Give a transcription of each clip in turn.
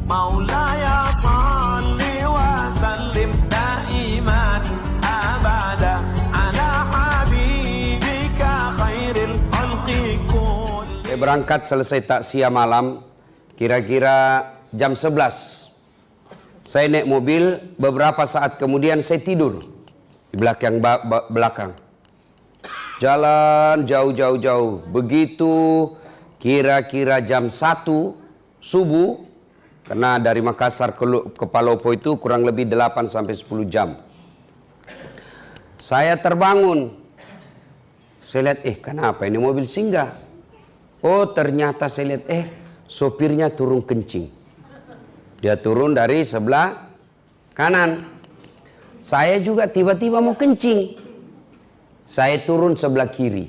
مولاي صل وسلم دائما أبدا على حبيبك خير الخلق كل. Saya berangkat selesai takziah malam, kira-kira jam 11. Saya naik mobil, beberapa saat kemudian saya tidur di belakang. Jalan jauh. Begitu kira-kira jam 1 subuh, karena dari Makassar ke Palopo itu kurang lebih 8 sampai 10 jam. Saya terbangun. Saya lihat, kenapa ini mobil singgah? Oh, ternyata saya lihat, sopirnya turun kencing. Dia turun dari sebelah kanan. Saya juga tiba-tiba mau kencing. Saya turun sebelah kiri.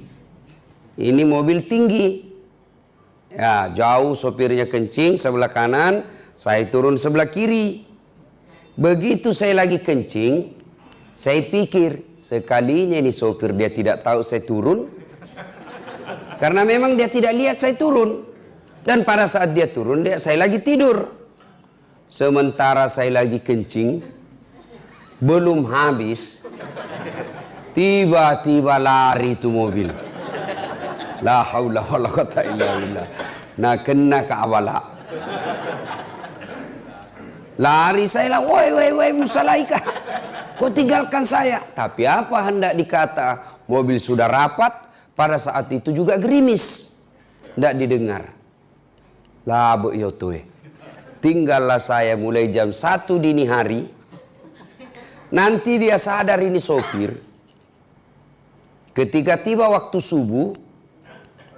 Ini mobil tinggi. Ya, jauh sopirnya kencing sebelah kanan, saya turun sebelah kiri. Begitu saya lagi kencing, saya pikir sekalinya ini sopir dia tidak tahu saya turun. Karena memang dia tidak lihat saya turun. Dan pada saat dia turun, saya lagi tidur. Sementara saya lagi kencing, belum habis, tiba-tiba lari itu mobil. La haula wala quwata illa billah. Nah, kena ke awala. Lari saya lah, woi Musalaika, kau tinggalkan saya. Tapi apa hendak dikata, mobil sudah rapat, pada saat itu juga gerimis. Tidak didengar. Lah bu yotoe. Tinggallah saya mulai jam 1 dini hari. Nanti dia sadar ini sopir. Ketika tiba waktu subuh,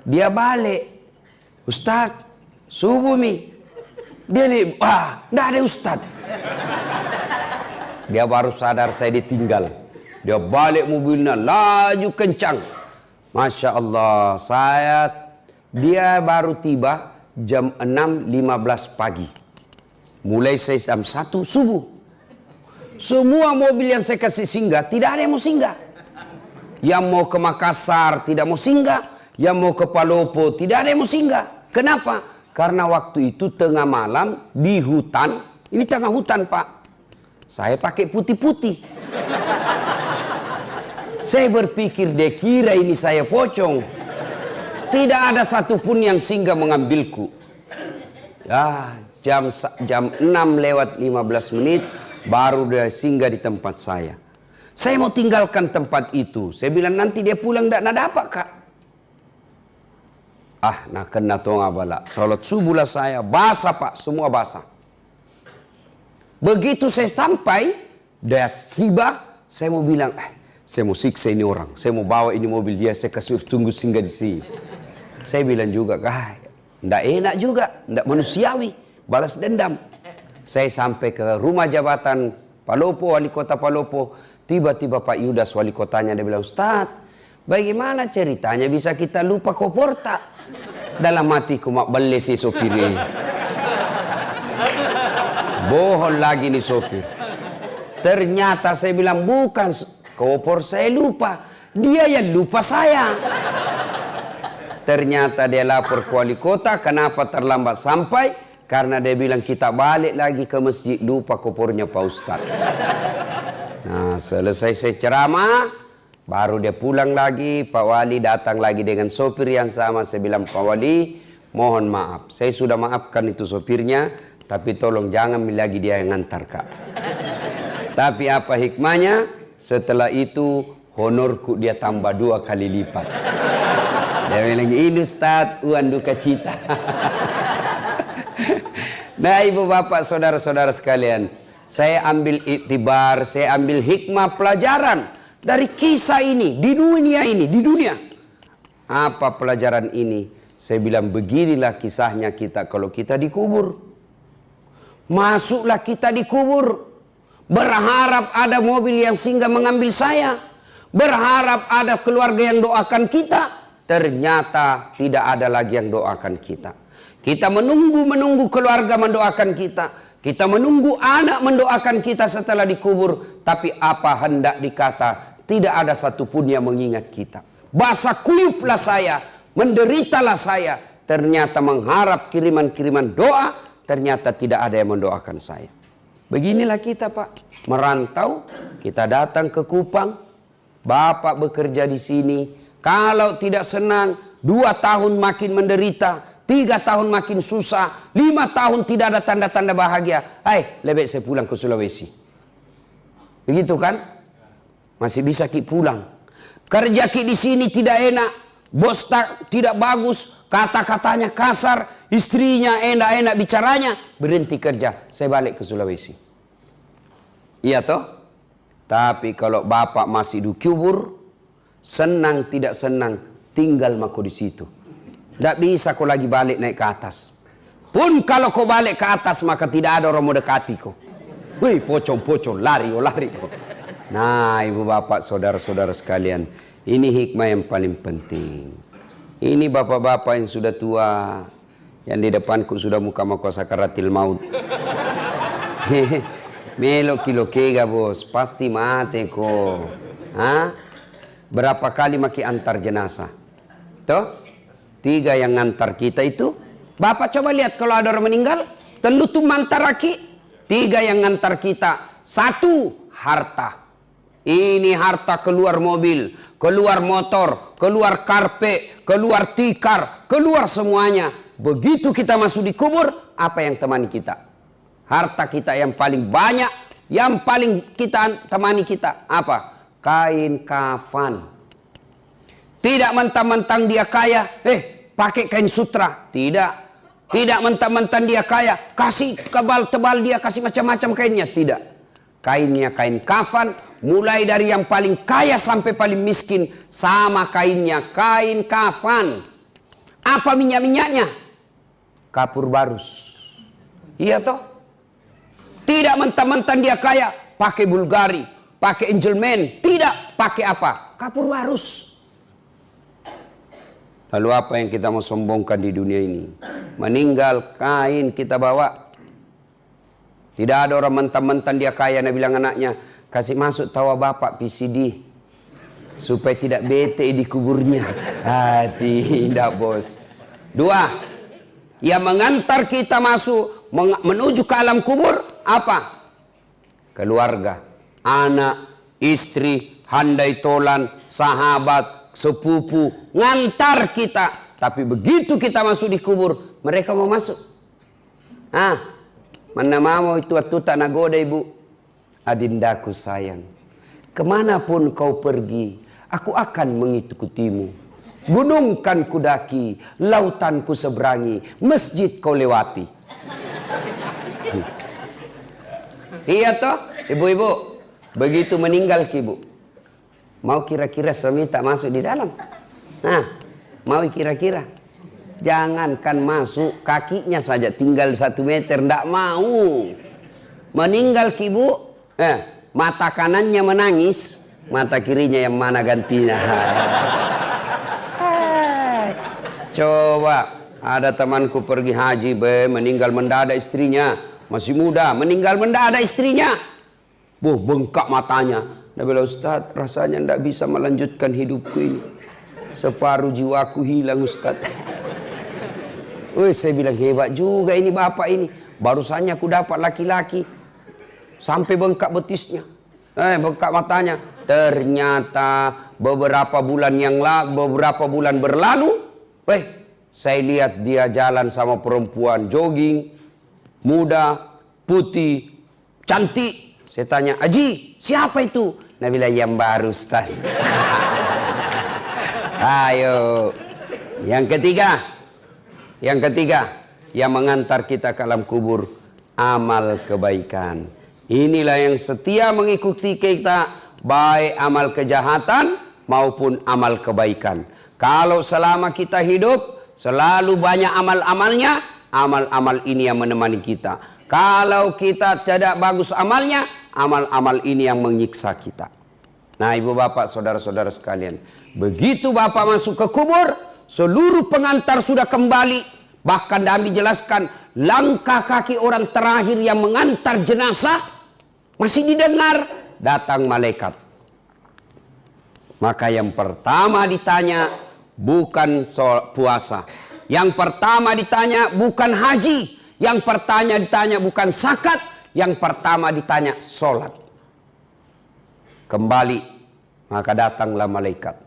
dia balik. Ustaz, subuh mi. Dia lihat, enggak ada Ustaz. Dia baru sadar saya ditinggal. Dia balik mobilnya, laju kencang. Masya Allah, dia baru tiba jam 6.15 pagi. Mulai saya jam 1 subuh. Semua mobil yang saya kasih singgah, tidak ada yang mau singgah. Yang mau ke Makassar tidak mau singgah. Yang mau ke Palopo tidak ada yang mau singgah. Kenapa? Karena waktu itu tengah malam di hutan. Ini tengah hutan Pak. Saya pakai putih-putih. Saya berpikir dia kira ini saya pocong. Tidak ada satupun yang singgah mengambilku. Ya, jam 6:15 baru dia singgah di tempat saya. Saya mau tinggalkan tempat itu. Saya bilang nanti dia pulang tidak dapat Kak. Nah kena tonga bala. Salat subuh lah saya, basah Pak, semua basah. Begitu saya sampai, dia tiba, saya mau bilang, saya mau siksa ini orang, saya mau bawa ini mobil dia, saya kasih tunggu singgah di sini. Saya bilang juga, tidak enak juga, tidak manusiawi, balas dendam. Saya sampai ke rumah jabatan Palopo, wali kota Palopo. Tiba-tiba Pak Yudas wali kotanya, dia bilang, Ustaz, bagaimana ceritanya bisa kita lupa koporta? Dalam hatiku mak beli si sopir ini. Bohong lagi nih sopir. Ternyata saya bilang, bukan kopor saya lupa, dia yang lupa saya. Ternyata dia lapor ke wali kota, kenapa terlambat sampai? Karena dia bilang kita balik lagi ke masjid, lupa kopornya Pak Ustaz. Nah, selesai saya ceramah, baru dia pulang lagi, Pak Wali datang lagi dengan sopir yang sama. Saya bilang, Pak Wali, mohon maaf. Saya sudah maafkan itu sopirnya, tapi tolong jangan lagi dia yang ngantar Kak. Tapi apa hikmahnya? Setelah itu, honorku dia tambah 2 kali lipat. Dia bilang, ini Ustaz, uang duka cita. Nah, ibu bapak, saudara-saudara sekalian, saya ambil iktibar, saya ambil hikmah pelajaran dari kisah ini, di dunia. Apa pelajaran ini? Saya bilang, beginilah kisahnya kita kalau kita dikubur. Masuklah kita dikubur. Berharap ada mobil yang singgah mengambil saya. Berharap ada keluarga yang doakan kita. Ternyata tidak ada lagi yang doakan kita. Kita menunggu keluarga mendoakan kita. Kita menunggu anak mendoakan kita setelah dikubur. Tapi apa hendak dikata, tidak ada satupun yang mengingat kita. Basah kuyuplah saya, menderitalah saya. Ternyata mengharap kiriman-kiriman doa, ternyata tidak ada yang mendoakan saya. Beginilah kita Pak, merantau, kita datang ke Kupang, Bapak bekerja di sini, kalau tidak senang, 2 tahun makin menderita, 3 tahun makin susah, 5 tahun tidak ada tanda-tanda bahagia. Lebih saya pulang ke Sulawesi. Begitu kan? Masih bisa Ki pulang. Kerja Ki di sini tidak enak, bos tidak bagus, kata-katanya kasar, istrinya enak-enak bicaranya, berhenti kerja, saya balik ke Sulawesi. Iya toh? Tapi kalau Bapak masih di kubur, senang tidak senang, tinggal mako di situ. Tidak bisa kau lagi balik naik ke atas. Pun kalau kau balik ke atas, maka tidak ada orang mau dekati kau. Wih, pocong-pocong, lari. Nah, ibu bapak, saudara-saudara sekalian, ini hikmah yang paling penting. Ini bapak-bapak yang sudah tua, yang di depanku sudah muka sakaratil maut. Melo kilo kega bos, pasti mati kok. Berapa kali maki antar jenazah? Toh? 3 yang ngantar kita itu. Bapak coba lihat kalau ada orang meninggal, tentu tuh mantar laki. 3 yang ngantar kita. 1, harta. Ini harta keluar mobil, keluar motor, keluar karpet, keluar tikar, keluar semuanya. Begitu kita masuk di kubur, apa yang temani kita? Harta kita yang paling banyak, yang paling kita temani kita apa? Kain kafan. Tidak mentang-mentang dia kaya, pakai kain sutra. Tidak mentang-mentang dia kaya, kasih tebal dia, kasih macam-macam kainnya. Tidak. Kainnya kain kafan, mulai dari yang paling kaya sampai paling miskin, sama kainnya, kain kafan. Apa minyak-minyaknya? Kapur barus. Iya toh? Tidak mentang-mentang dia kaya, pakai Bulgari, pakai Angelman. Tidak, pakai apa? Kapur barus. Lalu apa yang kita mau sombongkan di dunia ini? Meninggal, kain kita bawa. Tidak ada orang mentang-mentang dia kaya, Nabi bilang anaknya, kasih masuk tawa bapak PCD. Supaya tidak bete di kuburnya. Tidak bos. 2, yang mengantar kita masuk, menuju ke alam kubur, apa? Keluarga, anak, istri, handai tolan, sahabat, sepupu, ngantar kita. Tapi begitu kita masuk di kubur, mereka mau masuk. Mana mau itu tak nagoda ibu. Adindaku sayang, kemanapun kau pergi, aku akan mengikutimu. Gunung kan kudaki, lautan ku seberangi, masjid kau lewati. Iya toh, ibu-ibu, begitu meninggal ibu, mau kira-kira suami tak masuk di dalam? Mau kira-kira? Jangankan masuk, kakinya saja tinggal 1 meter, ndak mau. Meninggal ibu, mata kanannya menangis, mata kirinya yang mana gantinya. Coba, ada temanku pergi haji, meninggal mendadak istrinya, masih muda, meninggal mendadak istrinya. Bengkak matanya. Dia bilang, Ustaz, rasanya ndak bisa melanjutkan hidupku ini. Separuh jiwaku hilang, Ustaz. Saya bilang hebat juga ini bapak ini. Barusannya aku dapat laki-laki sampai bengkak betisnya, bengkak matanya. Ternyata beberapa bulan berlalu, saya lihat dia jalan sama perempuan jogging, muda, putih, cantik. Saya tanya, Haji, siapa itu? Nah bilang yang baru, Ustaz. Ayo, yang ketiga, yang mengantar kita ke alam kubur, amal kebaikan. Inilah yang setia mengikuti kita, baik amal kejahatan maupun amal kebaikan. Kalau selama kita hidup, selalu banyak amal-amalnya, amal-amal ini yang menemani kita. Kalau kita tidak bagus amalnya, amal-amal ini yang menyiksa kita. Nah ibu bapak, saudara-saudara sekalian, begitu bapak masuk ke kubur, seluruh pengantar sudah kembali. Bahkan Nabi jelaskan, langkah kaki orang terakhir yang mengantar jenazah masih didengar, datang malaikat. Maka yang pertama ditanya bukan puasa, yang pertama ditanya bukan haji, Yang pertama ditanya bukan zakat, yang pertama ditanya sholat. Kembali, maka datanglah malaikat.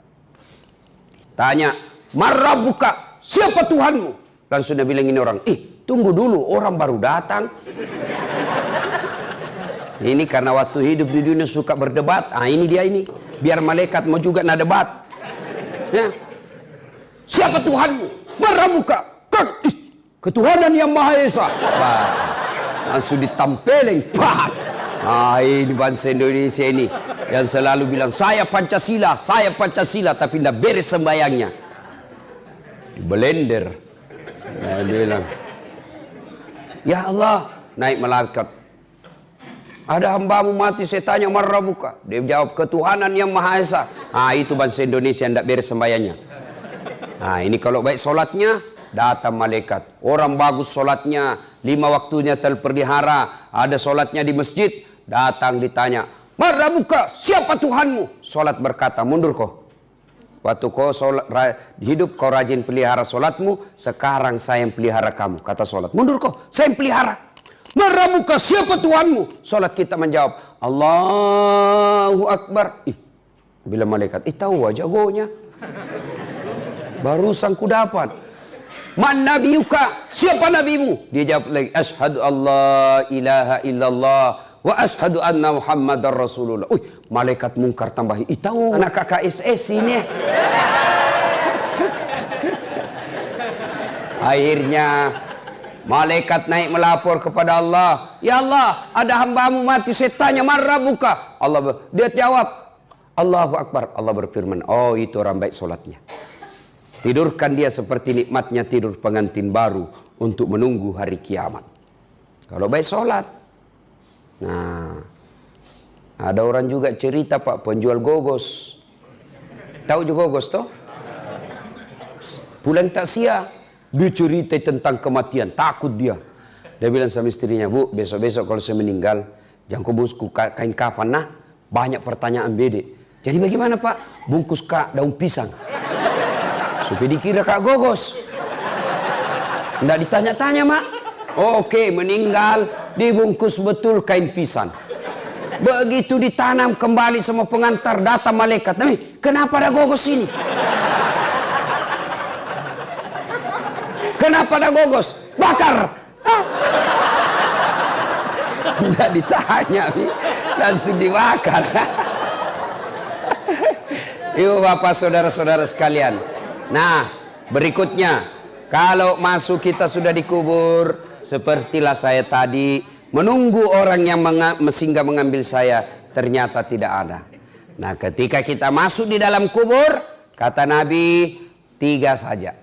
Tanya, "Marrabbuka?" Siapa Tuhanmu? Langsung dia bilang ini orang, tunggu dulu, orang baru datang. Ini karena waktu hidup di dunia suka berdebat. Ini dia ini. Biar malaikat mau juga nak debat. Ya. Siapa Tuhanmu? Marrabbuka? Ketuhanan yang Maha Esa. Langsung ditampelin. Ini bangsa Indonesia ini yang selalu bilang saya Pancasila, tapi tidak beres sembayangnya. Di blender. Dia bilang, ya Allah, naik malaikat. Ada hambamu mati, saya tanya marrabbuka. Dia jawab ketuhanan yang Maha Esa. Itu bangsa Indonesia yang tidak beres sembayangnya. Ini kalau baik solatnya, datang malaikat. Orang bagus solatnya, 5 waktunya terpelihara, ada solatnya di masjid, datang ditanya, "Marrabbuka? Siapa Tuhanmu?" Solat berkata, "Mundur kau. Waktu kau hidup kau rajin pelihara solatmu, sekarang saya yang pelihara kamu." Kata solat, "Mundur kau, saya yang pelihara." "Marrabbuka? Siapa Tuhanmu?" Solat kita menjawab, "Allahu Akbar." Bila malaikat, tahu jagonya. Barusan ku dapat. "Man nabiyuka? Siapa nabimu?" Dia jawab lagi, "Asyhadu alla ilaha illallah wa asyhadu anna Muhammadar Rasulullah." Malaikat mungkar tambahi, tahu anak KKSS ini. Akhirnya malaikat naik melapor kepada Allah, "Ya Allah, ada hambamu mati, saya tanya marrabbuka?" Dia jawab, "Allahu Akbar." Allah berfirman, itu orang baik solatnya. Tidurkan dia seperti nikmatnya tidur pengantin baru untuk menunggu hari kiamat. Kalau baik solat. Nah, ada orang juga cerita Pak, penjual gogos. Tahu juga gogos toh? Pulang takziah, dia cerita tentang kematian, takut dia. Dia bilang sama istrinya, "Bu, besok-besok kalau saya meninggal, jangan kau bungkus kain kafan. Nah, banyak pertanyaan bede." Jadi bagaimana Pak? Bungkus daun pisang. Supaya dikira Kak Gogos. Tidak ditanya-tanya Mak. Oke, meninggal dibungkus betul kain pisang. Begitu ditanam kembali sama pengantar, datang malaikat. Kenapa ada Gogos ini? Kenapa ada Gogos? Bakar. Tidak ditanya, langsung dibakar. Ibu bapak saudara-saudara sekalian. Nah, berikutnya, kalau masuk kita sudah dikubur, sepertilah saya tadi, menunggu orang yang singgah mengambil saya, ternyata tidak ada. Nah, ketika kita masuk di dalam kubur, kata Nabi, 3 saja.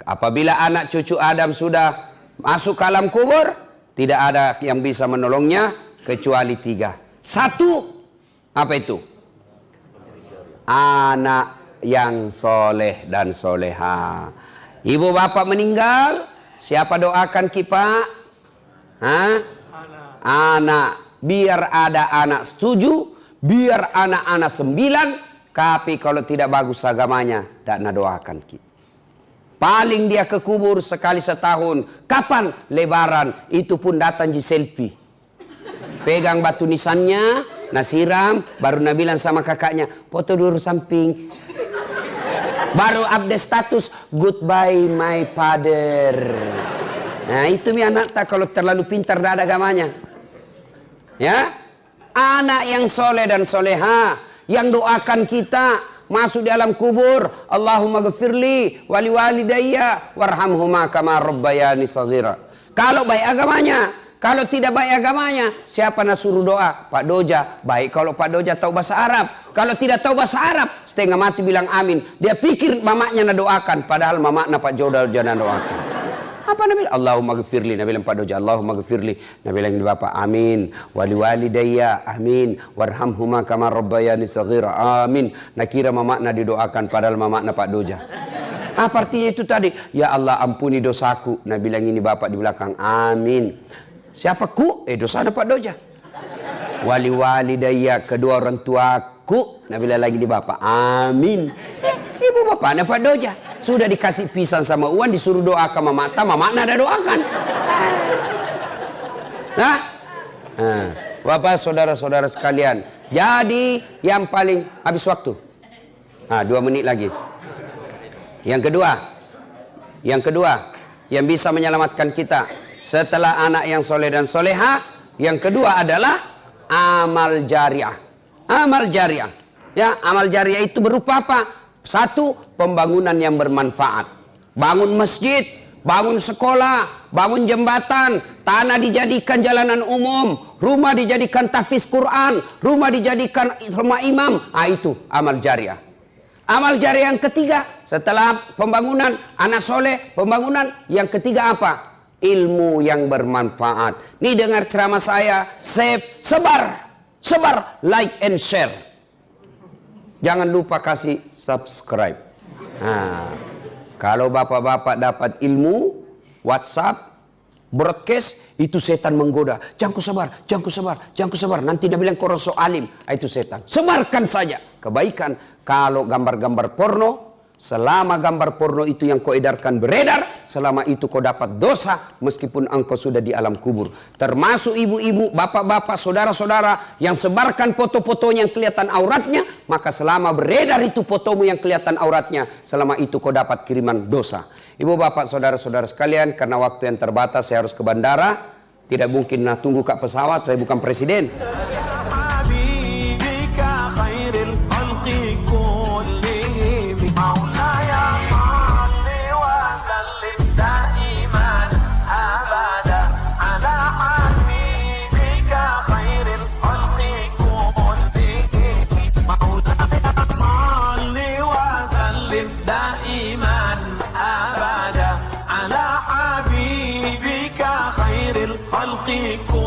Apabila anak cucu Adam sudah masuk ke alam kubur, tidak ada yang bisa menolongnya, kecuali 3. 1, apa itu? Anak yang soleh dan soleha. Ibu bapak meninggal, siapa doakan kita? Anak. Biar ada anak 7, biar anak-anak 9, tapi kalau tidak bagus agamanya, tidak doakan kita. Paling dia ke kubur sekali setahun. Kapan? Lebaran. Itu pun datang di selfie. Pegang batu nisannya, nasiram, baru bilang sama kakaknya, foto dulu samping. Baru update status, goodbye my father. Nah itu mi anak tak kalau terlalu pintar tidak ada agamanya. Ya, anak yang soleh dan soleha, yang doakan kita masuk di alam kubur. Allahumma ghafirli wali walidayya warhamhuma kama rabbayani shaghira. Kalau baik agamanya. Kalau tidak baik agamanya, siapa nak suruh doa? Pak Doja. Baik kalau Pak Doja tahu bahasa Arab. Kalau tidak tahu bahasa Arab, setengah mati bilang amin. Dia pikir mamaknya nak doakan, padahal mamaknya Pak Doja nak doakan. Apa Nabi? Allahumma ghafirli. Nabi bilang Pak Doja, Allahumma ghafirli. Nabi bilang bapak, amin. Wali walidayya, amin. Warhamhuma kama rabbayani shaghira, amin. Nak kira mamaknya didoakan, padahal mamaknya Pak Doja. Apa artinya itu tadi? Ya Allah ampuni dosaku. Nabi bilang ini bapak di belakang, amin. Siapa ku? Dosanya Pak Doja. Wali walidayya, kedua orang tuaku. Nabi lagi di bapak, amin. Ibu bapaknya Pak Doja. Sudah dikasih pisang sama uang, disuruh doakan mamaknya ada doakan. Nah, Bapak saudara-saudara sekalian, jadi yang paling habis waktu. 2 menit lagi. Yang kedua, yang bisa menyelamatkan kita setelah anak yang soleh dan soleha, yang kedua adalah amal jariah. Amal jariah. Ya, amal jariah itu berupa apa? 1, pembangunan yang bermanfaat. Bangun masjid, bangun sekolah, bangun jembatan, tanah dijadikan jalanan umum, rumah dijadikan tahfiz Quran, rumah dijadikan rumah imam. Itu amal jariah. Amal jariah yang ketiga, setelah pembangunan, anak soleh, pembangunan, yang ketiga apa? Ilmu yang bermanfaat. Nih dengar ceramah saya, save, sebar, like and share. Jangan lupa kasih subscribe. Kalau bapak-bapak dapat ilmu, WhatsApp, broadcast, itu setan menggoda. Jangan ku sabar. Nanti dia bilang korang so alim. Itu setan. Sebarkan saja kebaikan. Kalau gambar-gambar porno, selama gambar porno itu yang kau edarkan beredar, selama itu kau dapat dosa meskipun engkau sudah di alam kubur. Termasuk ibu-ibu, bapak-bapak, saudara-saudara yang sebarkan foto-fotonya yang kelihatan auratnya, maka selama beredar itu fotomu yang kelihatan auratnya, selama itu kau dapat kiriman dosa. Ibu bapak saudara-saudara sekalian, karena waktu yang terbatas saya harus ke bandara. Tidak mungkin tunggu kat pesawat, saya bukan presiden. دائما أبدا على حبيبك خير الخلق كل